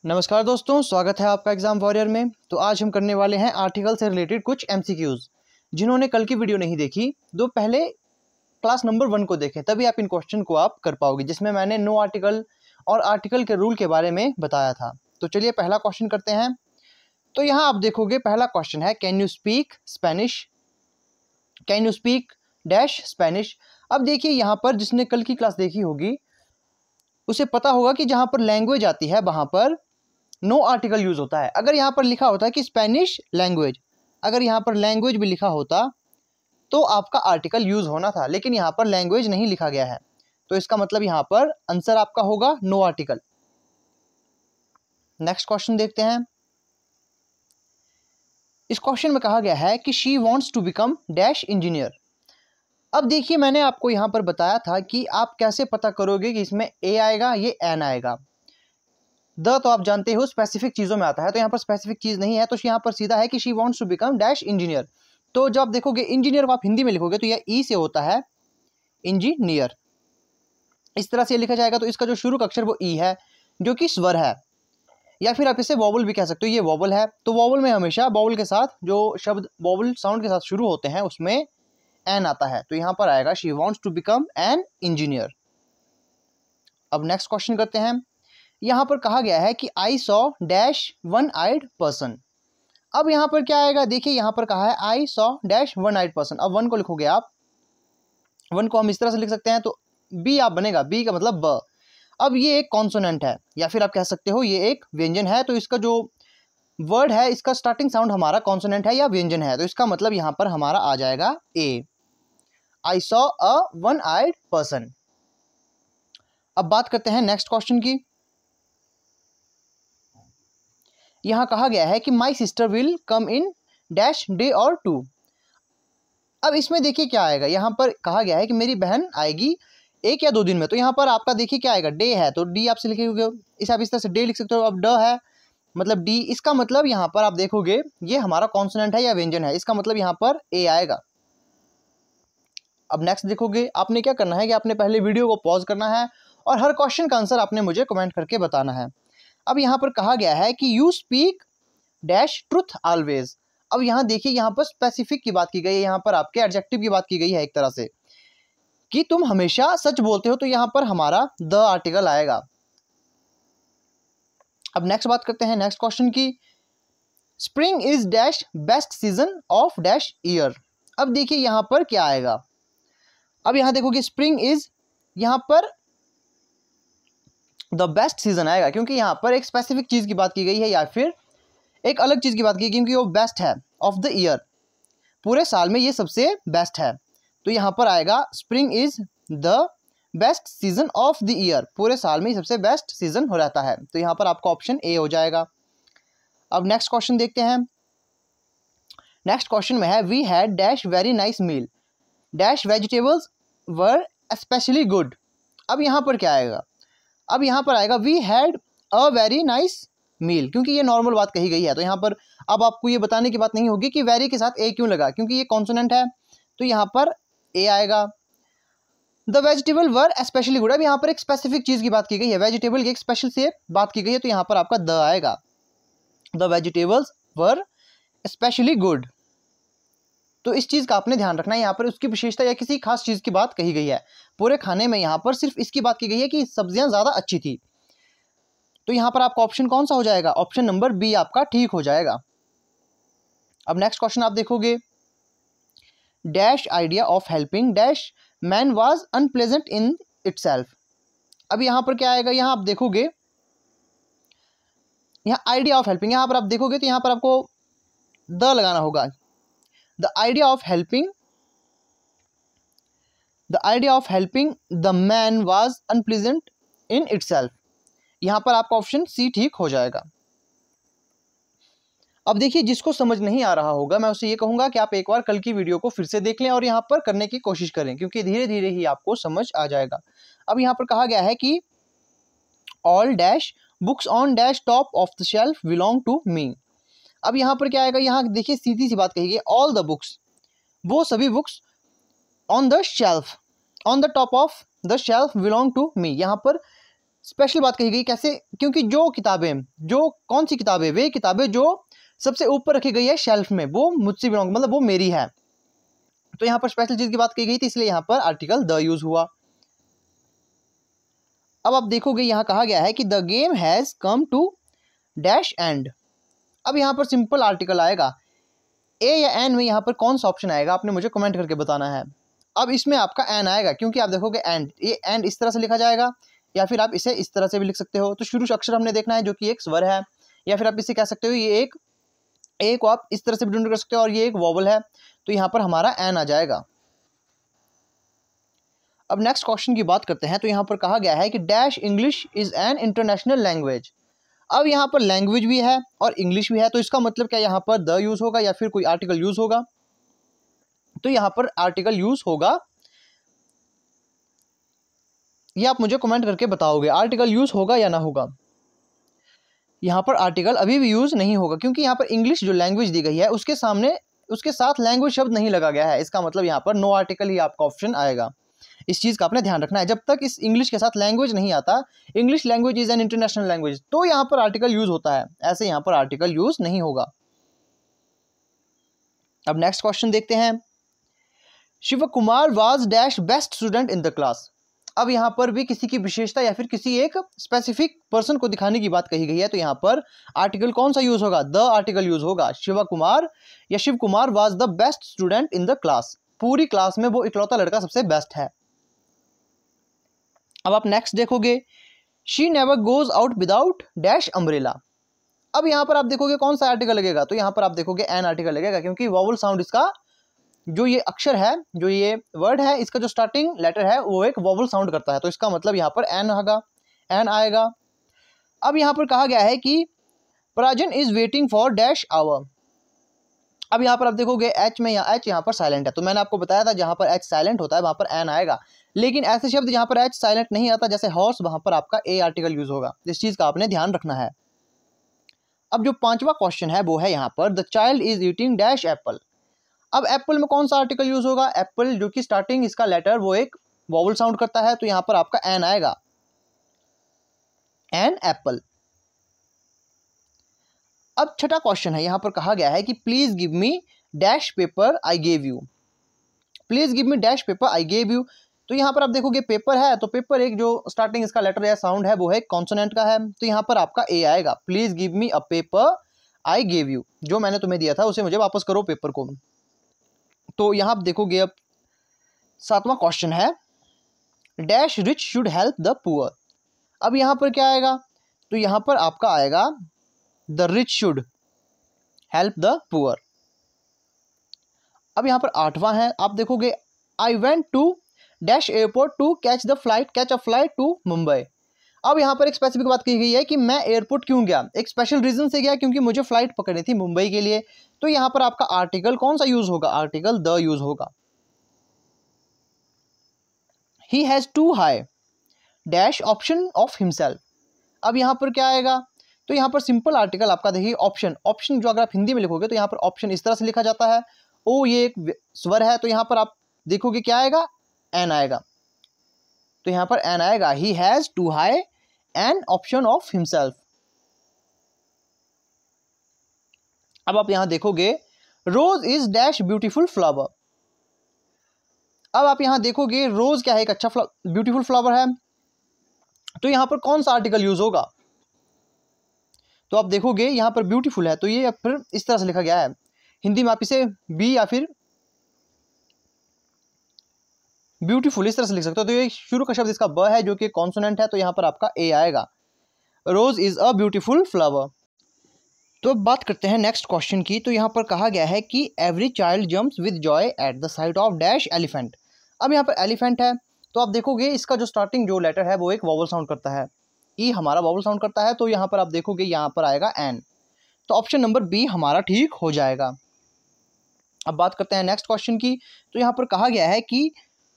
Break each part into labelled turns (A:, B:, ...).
A: नमस्कार दोस्तों, स्वागत है आपका एग्जाम वॉरियर में। तो आज हम करने वाले हैं आर्टिकल से रिलेटेड कुछ एमसीक्यूज। जिन्होंने कल की वीडियो नहीं देखी, तो पहले क्लास नंबर 1 को देखें, तभी आप इन क्वेश्चन को आप कर पाओगे, जिसमें मैंने नो आर्टिकल और आर्टिकल के रूल के बारे में बताया था। तो चलिए पहला क्वेश्चन करते हैं। तो यहाँ आप देखोगे पहला क्वेश्चन है, can you speak Spanish, can you speak dash Spanish. अब देखिए यहाँ पर जिसने कल की क्लास देखी होगी उसे पता होगा कि जहाँ पर लैंग्वेज आती है वहाँ पर नो आर्टिकल यूज होता है। अगर यहाँ पर लिखा होता है कि स्पेनिश लैंग्वेज, अगर यहाँ पर लैंग्वेज भी लिखा होता तो आपका आर्टिकल यूज होना था, लेकिन यहाँ पर लैंग्वेज नहीं लिखा गया है, तो इसका मतलब यहाँ पर आंसर आपका होगा नो आर्टिकल। नेक्स्ट क्वेश्चन देखते हैं। इस क्वेश्चन में कहा गया है कि she wants to become dash engineer. अब देखिए मैंने आपको यहाँ पर बताया था कि आप कैसे पता करोगे कि इसमें ए आएगा ये एन आएगा। द तो आप जानते हो स्पेसिफिक चीज़ों में आता है, तो यहाँ पर स्पेसिफिक चीज़ नहीं है, तो यहाँ पर सीधा है कि she wants to become dash engineer. तो जब आप देखोगे इंजीनियर को आप हिंदी में लिखोगे तो यह ई से होता है इंजीनियर, इस तरह से लिखा जाएगा। तो इसका जो शुरू का अक्षर वो ई है, जो कि स्वर है, या फिर आप इसे वॉवल भी कह सकते हो। ये वॉवल है, तो वॉवल में हमेशा वॉवल के साथ जो शब्द वॉवल साउंड के साथ शुरू होते हैं उसमें एन आता है, तो यहाँ पर आएगा she wants to become an engineer. अब नेक्स्ट क्वेश्चन करते हैं। यहाँ पर कहा गया है कि I saw dash one eyed person. अब यहाँ पर क्या आएगा, देखिए यहाँ पर कहा है I saw dash one eyed person. अब वन को लिखोगे आप, वन को हम इस तरह से लिख सकते हैं, तो बी आप बनेगा, बी का मतलब ब। अब ये एक कॉन्सोनेंट है, या फिर आप कह सकते हो ये एक व्यंजन है, तो इसका जो वर्ड है इसका स्टार्टिंग साउंड हमारा कॉन्सोनेंट है या व्यंजन है, तो इसका मतलब यहाँ पर हमारा आ जाएगा a. I saw a one eyed person. अब बात करते हैं नेक्स्ट क्वेश्चन की। यहाँ कहा गया है कि my sister will come in dash day और 2। अब इसमें देखिए क्या आएगा, यहाँ पर कहा गया है कि मेरी बहन आएगी 1 या 2 दिन में, तो यहाँ पर आपका देखिए क्या आएगा, डे है, तो डी आपसे लिखे हुए इसे आप इस तरह से डे लिख सकते हो। अब ड है मतलब डी, इसका मतलब यहाँ पर आप देखोगे ये हमारा कॉन्सोनेंट है या व्यंजन है, इसका मतलब यहाँ पर ए आएगा। अब नेक्स्ट देखोगे, आपने क्या करना है कि आपने पहले वीडियो को पॉज करना है और हर क्वेश्चन का आंसर आपने मुझे कमेंट करके बताना है। अब यहाँ पर कहा गया है कि you speak dash truth always. अब यहाँ देखिए यहाँ पर स्पेसिफिक की बात की गई है, यहाँ पर आपके एडजेक्टिव की बात की गई है एक तरह से कि तुम हमेशा सच बोलते हो, तो यहाँ पर हमारा द आर्टिकल आएगा। अब नेक्स्ट बात करते हैं नेक्स्ट क्वेश्चन की। Spring is dash best season of dash year. अब देखिए यहाँ पर क्या आएगा, अब यहाँ देखोगे स्प्रिंग इज, यहाँ पर द बेस्ट सीजन आएगा, क्योंकि यहाँ पर एक स्पेसिफिक चीज़ की बात की गई है या फिर एक अलग चीज़ की बात की गई, क्योंकि वो बेस्ट है ऑफ द ईयर, पूरे साल में ये सबसे बेस्ट है, तो यहाँ पर आएगा spring is the best season of the year, पूरे साल में सबसे बेस्ट सीजन हो रहता है, तो यहाँ पर आपका ऑप्शन ए हो जाएगा। अब नेक्स्ट क्वेश्चन देखते हैं। नेक्स्ट क्वेश्चन में है we had dash very nice meal dash vegetables were specially good. अब यहाँ पर क्या आएगा, अब यहाँ पर आएगा we had a very nice meal, क्योंकि ये नॉर्मल बात कही गई है, तो यहाँ पर अब आपको ये बताने की बात नहीं होगी कि वेरी के साथ ए क्यों लगा, क्योंकि ये कॉन्सोनेंट है, तो यहाँ पर ए आएगा। The vegetable were specially good. अब यहाँ पर एक स्पेसिफिक चीज़ की बात की गई है, वेजिटेबल की एक स्पेशल से बात की गई है, तो यहाँ पर आपका द आएगा। The vegetables were specially good. तो इस चीज़ का आपने ध्यान रखना है, यहाँ पर उसकी विशेषता या किसी खास चीज़ की बात कही गई है, पूरे खाने में यहाँ पर सिर्फ इसकी बात की गई है कि सब्जियां ज़्यादा अच्छी थी, तो यहाँ पर आपका ऑप्शन कौन सा हो जाएगा, ऑप्शन नंबर बी आपका ठीक हो जाएगा। अब नेक्स्ट क्वेश्चन आप देखोगे, dash idea of helping dash man was unpleasant in itself. अब यहाँ पर क्या आएगा, यहाँ आप देखोगे यहाँ आइडिया ऑफ हेल्पिंग, यहाँ पर आप देखोगे तो यहाँ पर आपको द लगाना होगा। The idea of helping the man was unpleasant in itself, यहाँ पर आपका ऑप्शन सी ठीक हो जाएगा। अब देखिए जिसको समझ नहीं आ रहा होगा मैं उसे ये कहूँगा कि आप एक बार कल की वीडियो को फिर से देख लें और यहाँ पर करने की कोशिश करें, क्योंकि धीरे धीरे ही आपको समझ आ जाएगा। अब यहाँ पर कहा गया है कि all dash books on dash top of the shelf belong to me. अब यहाँ पर क्या आएगा, यहाँ देखिए सीधी सी बात कही गई, ऑल द बुक्स, वो सभी books on the shelf on the top of the shelf belong to me. यहाँ पर स्पेशल बात कही गई कैसे, क्योंकि जो किताबें, जो कौन सी किताबें, वे किताबें जो सबसे ऊपर रखी गई है शेल्फ में, वो मुझसे बिलोंग, मतलब वो मेरी है। तो यहाँ पर स्पेशल चीज की बात की गई थी, इसलिए यहाँ पर आर्टिकल द यूज हुआ। अब आप देखोगे यहाँ कहा गया है कि the game has come to dash end. अब यहाँ पर सिंपल आर्टिकल आएगा, ए या एन में यहाँ पर कौन सा ऑप्शन आएगा, आपने मुझे कमेंट करके बताना है। अब इसमें आपका एन आएगा, क्योंकि आप देखोगे एंड, ये एंड इस तरह से लिखा जाएगा, या फिर आप इसे इस तरह से भी लिख सकते हो। तो शुरू से अक्षर हमने देखना है जो कि एक स्वर है, या फिर आप इसे कह सकते हो ये एक ए को आप इस तरह से भी डिनोट कर सकते हो, और ये एक वॉवल है, तो यहाँ पर हमारा एन आ जाएगा। अब नेक्स्ट क्वेश्चन की बात करते हैं। तो यहाँ पर कहा गया है कि dash English is an international language. अब यहाँ पर लैंग्वेज भी है और इंग्लिश भी है, तो इसका मतलब क्या यहाँ पर द यूज होगा या फिर कोई आर्टिकल यूज होगा? तो यहाँ पर आर्टिकल यूज होगा, ये आप मुझे कमेंट करके बताओगे, आर्टिकल यूज होगा या ना होगा। यहाँ पर आर्टिकल अभी भी यूज नहीं होगा, क्योंकि यहाँ पर इंग्लिश जो लैंग्वेज दी गई है उसके सामने, उसके साथ लैंग्वेज शब्द नहीं लगा गया है। इसका मतलब यहाँ पर नो आर्टिकल ही आपका ऑप्शन आएगा। इस चीज़ का आपने ध्यान रखना है, जब तक इस इंग्लिश के साथ लैंग्वेज नहीं आता, English language is an international language, तो यहाँ पर आर्टिकल यूज होता है, ऐसे यहाँ पर आर्टिकल यूज नहीं होगा। अब नेक्स्ट क्वेश्चन देखते हैं। Shiv Kumar was dash best student in the class. अब यहाँ पर भी किसी की विशेषता या फिर किसी एक स्पेसिफिक पर्सन को दिखाने की बात कही गई है, तो यहाँ पर आर्टिकल कौन सा यूज होगा? द आर्टिकल यूज होगा। शिव कुमार या Shiv Kumar was the best student in the class, पूरी क्लास में वो इकलौता लड़का सबसे बेस्ट है। अब आप नेक्स्ट देखोगे, she never goes out without dash umbrella. अब यहाँ पर आप देखोगे कौन सा आर्टिकल लगेगा, तो यहाँ पर आप देखोगे एन आर्टिकल लगेगा, क्योंकि वॉवल साउंड, इसका जो ये अक्षर है, जो ये वर्ड है, इसका जो स्टार्टिंग लेटर है वो एक वॉवल साउंड करता है, तो इसका मतलब यहाँ पर एन होगा, एन आएगा। अब यहाँ पर कहा गया है कि Prajan is waiting for dash hour. अब यहाँ पर आप देखोगे एच में, या एच यहाँ पर साइलेंट है, तो मैंने आपको बताया था जहाँ पर एच साइलेंट होता है वहाँ पर एन आएगा, लेकिन ऐसे शब्द जहाँ पर एच साइलेंट नहीं आता जैसे हॉर्स, वहाँ पर आपका ए आर्टिकल यूज होगा। इस चीज़ का आपने ध्यान रखना है। अब जो पांचवा क्वेश्चन है वो है यहाँ पर the child is eating dash Apple. अब एप्पल में कौन सा आर्टिकल यूज होगा? एप्पल जो कि स्टार्टिंग इसका लेटर वो एक वॉवल साउंड करता है, तो यहाँ पर आपका एन आएगा, एन एप्पल। अब छठा क्वेश्चन है, यहाँ पर कहा गया है कि please give me dash paper I gave you. Please give me dash paper I gave you, तो यहाँ पर आप देखोगे पेपर है, तो पेपर एक जो स्टार्टिंग इसका लेटर या साउंड है वो है कॉन्सोनेंट का है, तो यहाँ पर आपका ए आएगा। Please give me a paper I gave you, जो मैंने तुम्हें दिया था उसे मुझे वापस करो पेपर को। तो यहाँ आप देखोगे अब सातवां क्वेश्चन है dash rich should help the poor. अब यहाँ पर क्या आएगा? तो यहाँ पर आपका आएगा the rich should help the poor. अब यहाँ पर आठवां है, आप देखोगे I went to dash airport to catch a flight to Mumbai. अब यहाँ पर एक स्पेसिफिक बात कही गई है कि मैं एयरपोर्ट क्यों गया, एक स्पेशल रीजन से गया, क्योंकि मुझे फ्लाइट पकड़नी थी मुंबई के लिए। तो यहाँ पर आपका आर्टिकल कौन सा यूज होगा? आर्टिकल द यूज होगा। He has to high dash option of himself. अब यहाँ पर क्या आएगा? तो यहाँ पर सिंपल आर्टिकल आपका देखिए ऑप्शन, ऑप्शन जो अगर आप हिंदी में लिखोगे तो यहाँ पर ऑप्शन इस तरह से लिखा जाता है, ओ ये एक स्वर है, तो यहाँ पर आप देखोगे क्या आएगा? एन आएगा, तो यहाँ पर एन आएगा। He has to high an option of himself. अब आप यहां देखोगे rose is dash beautiful flower. अब आप यहां देखोगे रोज क्या है? एक अच्छा ब्यूटीफुल फ्लावर है, तो यहां पर कौन सा आर्टिकल यूज होगा? तो आप देखोगे यहां पर ब्यूटीफुल है, तो ये फिर इस तरह से लिखा गया है, हिंदी में आप इसे बी या फिर ब्यूटीफुल इस तरह से लिख सकते हो। तो ये शुरू का शब्द इसका ब है जो कि कॉन्सोनेंट है, तो यहाँ पर आपका ए आएगा। रोज इज अ ब्यूटीफुल फ्लावर। तो अब बात करते हैं नेक्स्ट क्वेश्चन की। तो यहाँ पर कहा गया है कि every child jumps with joy at the sight of dash elephant. अब यहाँ पर एलिफेंट है, तो आप देखोगे इसका जो स्टार्टिंग जो लेटर है वो एक वॉवल साउंड करता है, ई हमारा वॉवल साउंड करता है, तो यहाँ पर आप देखोगे यहाँ पर आएगा एन, तो ऑप्शन नंबर बी हमारा ठीक हो जाएगा। अब बात करते हैं नेक्स्ट क्वेश्चन की। तो यहाँ पर कहा गया है कि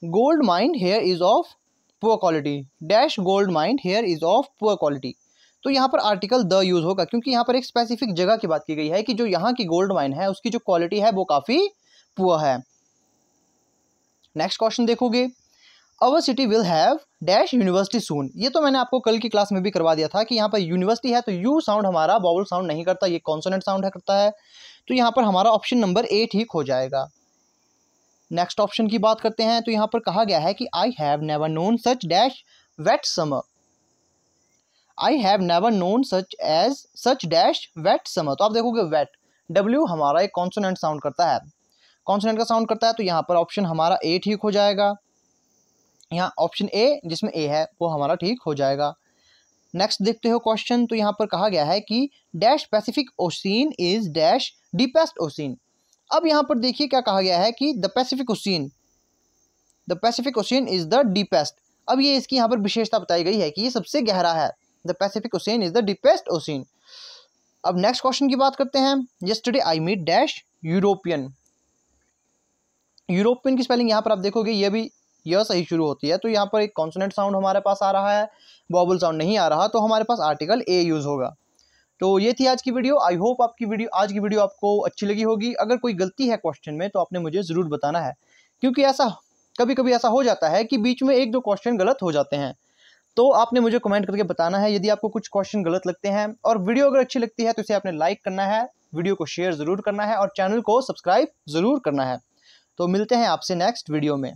A: gold mine here is of poor quality dash gold mine here is of poor quality. तो यहाँ पर आर्टिकल द यूज होगा, क्योंकि यहाँ पर एक स्पेसिफिक जगह की बात की गई है कि जो यहाँ की गोल्ड माइन है उसकी जो क्वालिटी है वो काफ़ी पुअर है। नेक्स्ट क्वेश्चन देखोगे, our city will have dash university soon. ये तो मैंने आपको कल की क्लास में भी करवा दिया था कि यहाँ पर यूनिवर्सिटी है तो यू साउंड हमारा वावल साउंड नहीं करता, ये कॉन्सोनेंट साउंड करता है। तो यहाँ पर हमारा ऑप्शन नंबर ए ठीक हो जाएगा। नेक्स्ट ऑप्शन की बात करते हैं। तो यहाँ पर कहा गया है कि I have never known such dash wet summer. I have never known such dash wet summer. तो आप देखोगे वेट, डब्ल्यू हमारा एक कॉन्सोनेंट साउंड करता है, कॉन्सोनेंट का साउंड करता है। तो यहाँ पर ऑप्शन हमारा ए ठीक हो जाएगा। यहाँ ऑप्शन ए जिसमें ए है वो हमारा ठीक हो जाएगा। नेक्स्ट देखते हो क्वेश्चन। तो यहाँ पर कहा गया है कि dash Pacific Ocean is dash deepest ocean. अब यहाँ पर देखिए क्या कहा गया है कि the Pacific Ocean is the deepest. अब ये इसकी यहाँ पर विशेषता बताई गई है कि ये सबसे गहरा है। The Pacific Ocean is the deepest ocean. अब नेक्स्ट क्वेश्चन की बात करते हैं। Yesterday I meet dash European. European की स्पेलिंग यहाँ पर आप देखोगे ये भी यह सही शुरू होती है। तो यहाँ पर एक कॉन्सोनेंट साउंड हमारे पास आ रहा है, वॉवल साउंड नहीं आ रहा, तो हमारे पास आर्टिकल ए यूज़ होगा। तो ये थी आज की वीडियो। आई होप आज की वीडियो आपको अच्छी लगी होगी। अगर कोई गलती है क्वेश्चन में तो आपने मुझे ज़रूर बताना है, क्योंकि ऐसा कभी कभी ऐसा हो जाता है कि बीच में एक दो क्वेश्चन गलत हो जाते हैं। तो आपने मुझे कमेंट करके बताना है यदि आपको कुछ क्वेश्चन गलत लगते हैं। और वीडियो अगर अच्छी लगती है तो इसे आपने लाइक करना है, वीडियो को शेयर ज़रूर करना है और चैनल को सब्सक्राइब ज़रूर करना है। तो मिलते हैं आपसे नेक्स्ट वीडियो में।